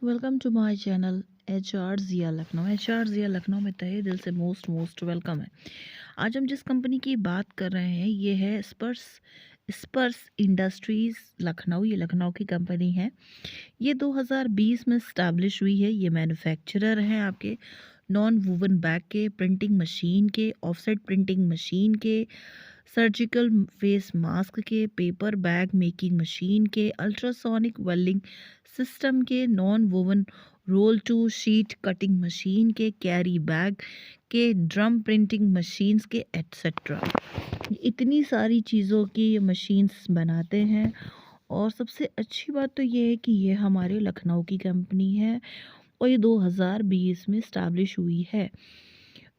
Welcome to my channel HR Zia Lucknow. HR Zia Lucknow में तहे दिल से मोस्ट वेलकम है। आज हम जिस कंपनी की बात कर रहे हैं ये है स्पर्श स्पर्श इंडस्ट्रीज़ लखनऊ। ये लखनऊ की कंपनी है। ये 2020 में स्टैब्लिश हुई है। ये मैन्युफैक्चरर हैं आपके नॉन वूवन बैग के, प्रिंटिंग मशीन के, ऑफसेट प्रिंटिंग मशीन के, सर्जिकल फेस मास्क के, पेपर बैग मेकिंग मशीन के, अल्ट्रासोनिक वेल्डिंग सिस्टम के, non woven roll to sheet cutting machine के, कैरी बैग के, ड्रम प्रिंटिंग मशीन्स के, एट्सेट्रा। इतनी सारी चीज़ों की ये मशीन्स बनाते हैं। और सबसे अच्छी बात तो ये है कि ये हमारे लखनऊ की कंपनी है और ये 2020 में स्टैब्लिश हुई है।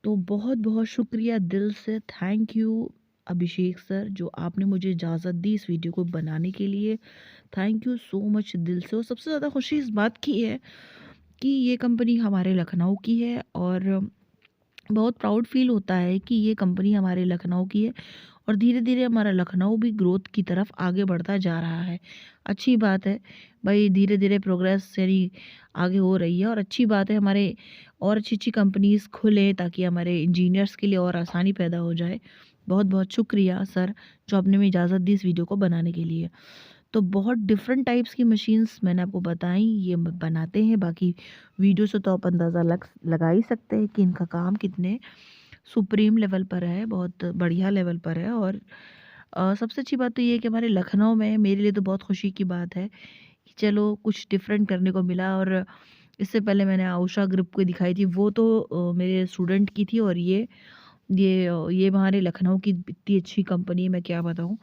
तो बहुत बहुत शुक्रिया दिल से, थैंक यू अभिषेक सर, जो आपने मुझे इजाज़त दी इस वीडियो को बनाने के लिए। थैंक यू सो मच दिल से। और सबसे ज़्यादा खुशी इस बात की है कि ये कंपनी हमारे लखनऊ की है और बहुत प्राउड फील होता है कि ये कंपनी हमारे लखनऊ की है और धीरे धीरे हमारा लखनऊ भी ग्रोथ की तरफ आगे बढ़ता जा रहा है। अच्छी बात है भाई, धीरे धीरे प्रोग्रेस यानी आगे हो रही है और अच्छी बात है हमारे और अच्छी अच्छी कंपनीज़ खुलें ताकि हमारे इंजीनियर्स के लिए और आसानी पैदा हो जाए। बहुत बहुत शुक्रिया सर, जो आपने हमें इजाज़त दी इस वीडियो को बनाने के लिए। तो बहुत डिफरेंट टाइप्स की मशीन्स मैंने आपको बताई, ये बनाते हैं। बाकी वीडियो से तो आप अंदाज़ा लगा ही सकते हैं कि इनका काम कितने सुप्रीम लेवल पर है, बहुत बढ़िया लेवल पर है। और सबसे अच्छी बात तो ये है कि हमारे लखनऊ में मेरे लिए तो बहुत खुशी की बात है कि चलो कुछ डिफरेंट करने को मिला। और इससे पहले मैंने आउषा ग्रुप को दिखाई थी, वो तो मेरे स्टूडेंट की थी। और ये हमारे लखनऊ की इतनी अच्छी कंपनी है, मैं क्या बताऊँ।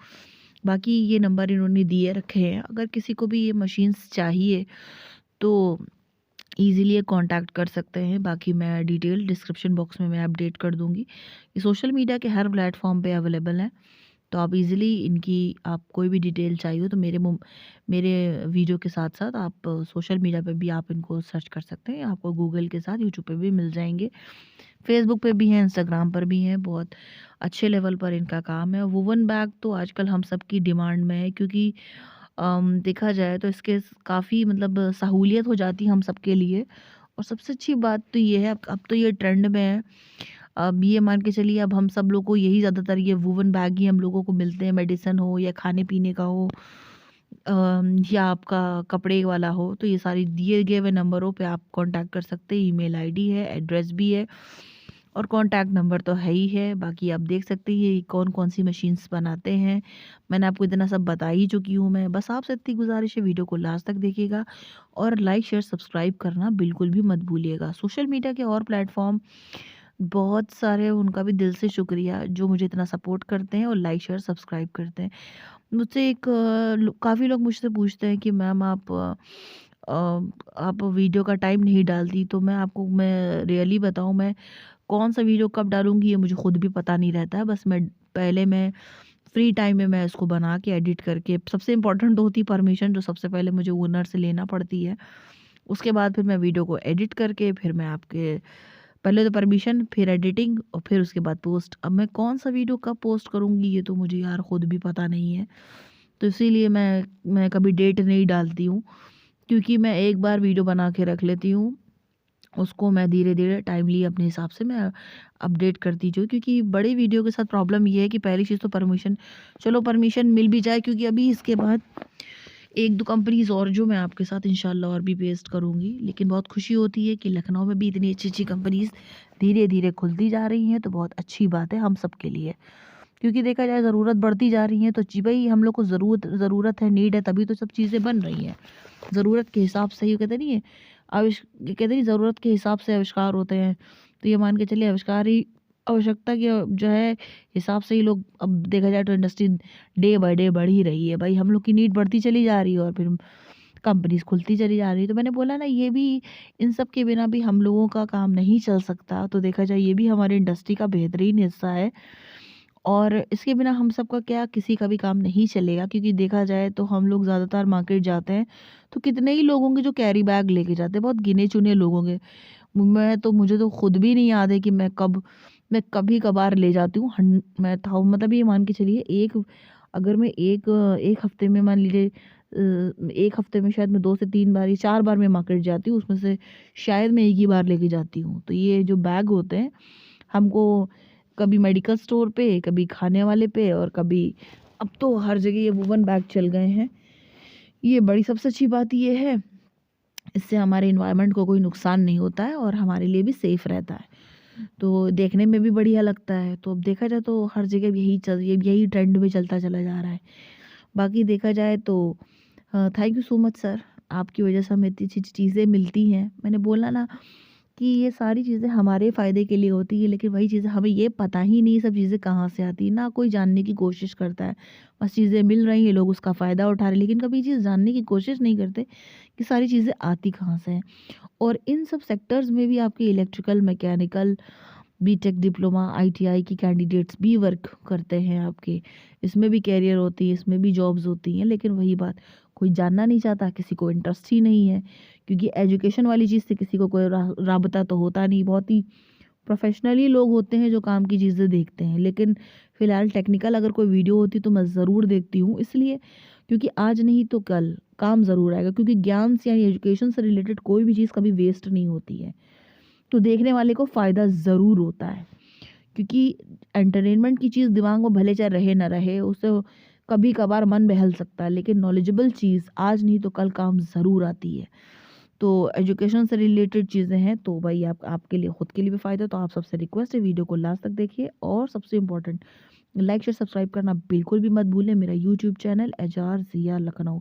बाकी ये नंबर इन्होंने दिए रखे हैं, अगर किसी को भी ये मशीन्स चाहिए तो ईज़िली कांटेक्ट कर सकते हैं। बाकी मैं डिटेल डिस्क्रिप्शन बॉक्स में मैं अपडेट कर दूंगी। ये सोशल मीडिया के हर प्लेटफॉर्म पे अवेलेबल है, तो आप इजीली इनकी, आप कोई भी डिटेल चाहिए हो तो मेरे वीडियो के साथ साथ आप सोशल मीडिया पे भी आप इनको सर्च कर सकते हैं। आपको गूगल के साथ यूट्यूब पे भी मिल जाएंगे, फेसबुक पे भी हैं, इंस्टाग्राम पर भी हैं। बहुत अच्छे लेवल पर इनका काम है। वुवन बैग तो आजकल हम सबकी डिमांड में है, क्योंकि देखा जाए तो इसके काफ़ी मतलब सहूलियत हो जाती है हम सबके लिए। और सबसे अच्छी बात तो ये है, अब तो ये ट्रेंड में है। अब ये मान के चलिए, अब हम सब लोग को यही ज़्यादातर ये वुवन बैग ही हम लोगों को मिलते हैं, मेडिसिन हो या खाने पीने का हो, या आपका कपड़े वाला हो। तो ये सारी दिए गए हुए नंबरों पे आप कांटेक्ट कर सकते हैं। ईमेल आईडी है, एड्रेस भी है और कांटेक्ट नंबर तो है ही है। बाकी आप देख सकते हैं ये कौन कौन सी मशीन्स बनाते हैं। मैंने आपको इतना सब बता ही चुकी हूँ मैं। बस आपसे इतनी गुजारिश है, वीडियो को लास्ट तक देखिएगा और लाइक शेयर सब्सक्राइब करना बिल्कुल भी मत भूलिएगा। सोशल मीडिया के और प्लेटफॉर्म बहुत सारे, उनका भी दिल से शुक्रिया जो मुझे इतना सपोर्ट करते हैं और लाइक शेयर सब्सक्राइब करते हैं। मुझसे काफ़ी लोग मुझसे पूछते हैं कि मैम आप वीडियो का टाइम नहीं डालती। तो मैं रियली बताऊँ, मैं कौन सा वीडियो कब डालूँगी ये मुझे खुद भी पता नहीं रहता है। बस मैं फ्री टाइम में मैं इसको बना के एडिट करके, सबसे इम्पोर्टेंट तो होती परमिशन, जो सबसे पहले मुझे ओनर से लेना पड़ती है। उसके बाद फिर मैं वीडियो को एडिट करके फिर मैं आपके, पहले तो परमिशन, फिर एडिटिंग और फिर उसके बाद पोस्ट। अब मैं कौन सा वीडियो कब पोस्ट करूँगी ये तो मुझे यार खुद भी पता नहीं है। तो इसीलिए मैं कभी डेट नहीं डालती हूँ, क्योंकि मैं एक बार वीडियो बना के रख लेती हूँ, उसको मैं धीरे-धीरे टाइमली अपने हिसाब से मैं अपडेट करती जाऊँ। क्योंकि बड़े वीडियो के साथ प्रॉब्लम ये है कि पहली चीज़ तो परमिशन, चलो परमिशन मिल भी जाए, क्योंकि अभी इसके बाद 1-2 कंपनीज़ और जो मैं आपके साथ इंशाल्लाह और भी पेस्ट करूँगी। लेकिन बहुत खुशी होती है कि लखनऊ में भी इतनी अच्छी-अच्छी कंपनीज़ धीरे-धीरे खुलती जा रही हैं, तो बहुत अच्छी बात है हम सब के लिए। क्योंकि देखा जाए ज़रूरत बढ़ती जा रही है, तो जी भाई हम लोग को ज़रूरत है, नीड है, तभी तो सब चीज़ें बन रही हैं। ज़रूरत के हिसाब से ही कहते नहीं है, कहते नहीं ज़रूरत के हिसाब से आविष्कार होते हैं। तो ये मान के चलिए आविष्कार ही आवश्यकता के जो है हिसाब से ही लोग, अब देखा जाए तो इंडस्ट्री डे बाय डे बढ़ ही रही है। भाई हम लोग की नीड बढ़ती चली जा रही है और फिर कंपनीज़ खुलती चली जा रही है। तो मैंने बोला ना, ये भी, इन सब के बिना भी हम लोगों का काम नहीं चल सकता। तो देखा जाए ये भी हमारी इंडस्ट्री का बेहतरीन हिस्सा है और इसके बिना हम सबका क्या, किसी का भी काम नहीं चलेगा। क्योंकि देखा जाए तो हम लोग ज़्यादातर मार्केट जाते हैं तो कितने ही लोग होंगे जो कैरी बैग लेके जाते हैं, बहुत गिने चुने लोग होंगे। मुझे तो खुद भी नहीं याद है कि मैं कभी कभार ले जाती हूँ। मैं था मतलब ये मान के चलिए, एक, अगर मैं एक एक हफ्ते में मान लीजिए 1 हफ्ते में शायद मैं 2 से 3 बार या 4 बार मैं मार्केट जाती हूँ, उसमें से शायद मैं 1 ही बार लेके जाती हूँ। तो ये जो बैग होते हैं, हमको कभी मेडिकल स्टोर पे, कभी खाने वाले पे और कभी अब तो हर जगह ये वूवन बैग चल गए हैं। ये बड़ी सबसे अच्छी बात ये है, इससे हमारे एनवायरनमेंट को कोई नुकसान नहीं होता है और हमारे लिए भी सेफ रहता है। तो देखने में भी बढ़िया लगता है। तो अब देखा जाए तो हर जगह यही ट्रेंड में चलता चला जा रहा है। बाकी देखा जाए तो thank you so much sir, आपकी वजह से हमें इतनी अच्छी चीज़ें मिलती हैं। मैंने बोला ना कि ये सारी चीज़ें हमारे फ़ायदे के लिए होती है, लेकिन वही चीज़ें हमें ये पता ही नहीं सब चीज़ें कहाँ से आती हैं, ना कोई जानने की कोशिश करता है। बस चीज़ें मिल रही हैं, लोग उसका फ़ायदा उठा रहे हैं, लेकिन कभी ये चीज़ जानने की कोशिश नहीं करते कि सारी चीज़ें आती कहाँ से हैं। और इन सब सेक्टर्स में भी आपके electrical, mechanical, BTech, diploma, ITI की कैंडिडेट्स भी वर्क करते हैं आपके। इसमें भी करियर होती है, इसमें भी जॉब्स होती हैं, लेकिन वही बात, कोई जानना नहीं चाहता, किसी को इंटरेस्ट ही नहीं है, क्योंकि एजुकेशन वाली चीज़ से किसी को कोई राबता तो होता नहीं। बहुत ही प्रोफेशनली लोग होते हैं जो काम की चीज़ें देखते हैं, लेकिन फ़िलहाल टेक्निकल अगर कोई वीडियो होती तो मैं ज़रूर देखती हूँ, इसलिए क्योंकि आज नहीं तो कल काम ज़रूर आएगा, क्योंकि ज्ञान से यानी एजुकेशन से रिलेटेड कोई भी चीज़ कभी वेस्ट नहीं होती है। तो देखने वाले को फ़ायदा ज़रूर होता है, क्योंकि एंटरटेनमेंट की चीज़ दिमाग में भले चाहे रहे ना रहे, उससे कभी कभार मन बहल सकता है, लेकिन नॉलेजेबल चीज़ आज नहीं तो कल काम ज़रूर आती है। तो एजुकेशन से रिलेटेड चीज़ें हैं तो भाई आपके लिए खुद के लिए भी फ़ायदा। तो आप सबसे रिक्वेस्ट है, वीडियो को लास्ट तक देखिए और सबसे इम्पोर्टेंट, लाइक शेयर सब्सक्राइब करना बिल्कुल भी मत भूलें, मेरा यूट्यूब चैनल एजाज ज़िया लखनऊ।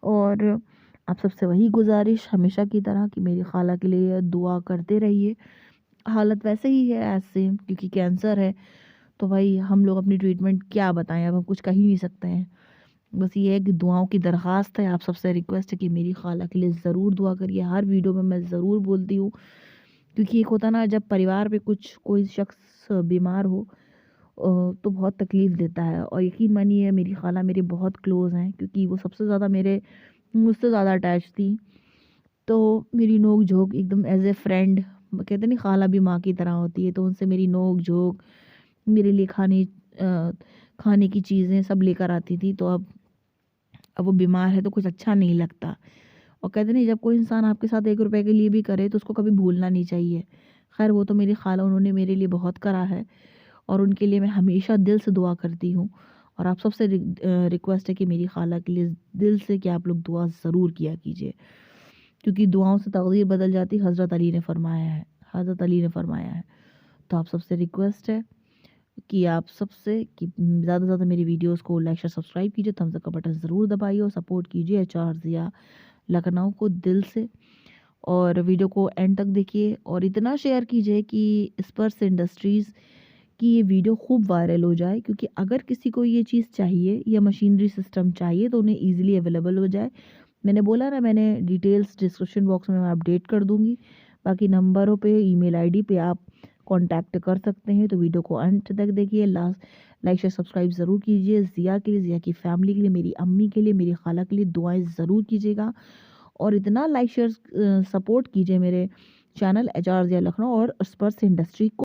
और आप सबसे वही गुजारिश हमेशा की तरह कि मेरी खाला के लिए दुआ करते रहिए। हालत वैसे ही है एज़ सेम, क्योंकि कैंसर है, तो भाई हम लोग अपनी ट्रीटमेंट क्या बताएँ, अब हम कुछ कह ही नहीं सकते हैं। बस ये है कि दुआओं की दरख्वास्त है, आप सबसे रिक्वेस्ट है कि मेरी खाला के लिए ज़रूर दुआ करिए। हर वीडियो में मैं ज़रूर बोलती हूँ, क्योंकि एक होता है ना, जब परिवार में कोई शख्स बीमार हो तो बहुत तकलीफ़ देता है। और यकीन मानिए मेरी खाला मेरे बहुत क्लोज़ हैं, क्योंकि वो सबसे ज़्यादा मुझसे ज़्यादा अटैच थी। तो मेरी नोक-झोंक एकदम एज़ ए फ्रेंड, कहते हैं ना खाला भी माँ की तरह होती है, तो उनसे मेरी नोक-झोंक, मेरे लिए खाने की चीज़ें सब लेकर आती थी। तो अब वो बीमार है तो कुछ अच्छा नहीं लगता। और कहते नहीं, जब कोई इंसान आपके साथ 1 रुपए के लिए भी करे तो उसको कभी भूलना नहीं चाहिए। ख़ैर वो तो मेरी खाला, उन्होंने मेरे लिए बहुत करा है और उनके लिए मैं हमेशा दिल से दुआ करती हूँ। और आप सबसे रिक्वेस्ट है कि मेरी खाला के लिए दिल से कि आप लोग दुआ ज़रूर किया कीजिए, क्योंकि दुआओं से तक़दीर बदल जाती, हज़रत अली ने फरमाया है। तो आप सबसे रिक्वेस्ट है कि आप सबसे कि ज़्यादा से ज़्यादा मेरी वीडियोज़ को लाइक शेयर सब्सक्राइब कीजिए, थम्स अप का बटन ज़रूर दबाइए और सपोर्ट कीजिए एचआर ज़िया लखनऊ को दिल से। और वीडियो को एंड तक देखिए और इतना शेयर कीजिए कि स्पर्श इंडस्ट्रीज़ की ये वीडियो खूब वायरल हो जाए, क्योंकि अगर किसी को ये चीज़ चाहिए या मशीनरी सिस्टम चाहिए तो उन्हें ईज़िली अवेलेबल हो जाए। मैंने बोला ना, मैंने डिटेल्स डिस्क्रिप्शन बॉक्स में मैं अपडेट कर दूँगी। बाकी नंबरों पे, ईमेल आईडी पे आप कॉन्टैक्ट कर सकते हैं। तो वीडियो को अंत तक देखिए, लाइक शेयर सब्सक्राइब ज़रूर कीजिए। ज़िया के लिए, ज़िया की फैमिली के लिए, मेरी अम्मी के लिए, मेरी खाला के लिए दुआएँ ज़रूर कीजिएगा। और इतना लाइक शेयर सपोर्ट कीजिए मेरे चैनल एचआर ज़िया लखनऊ और स्पर्श इंडस्ट्री को।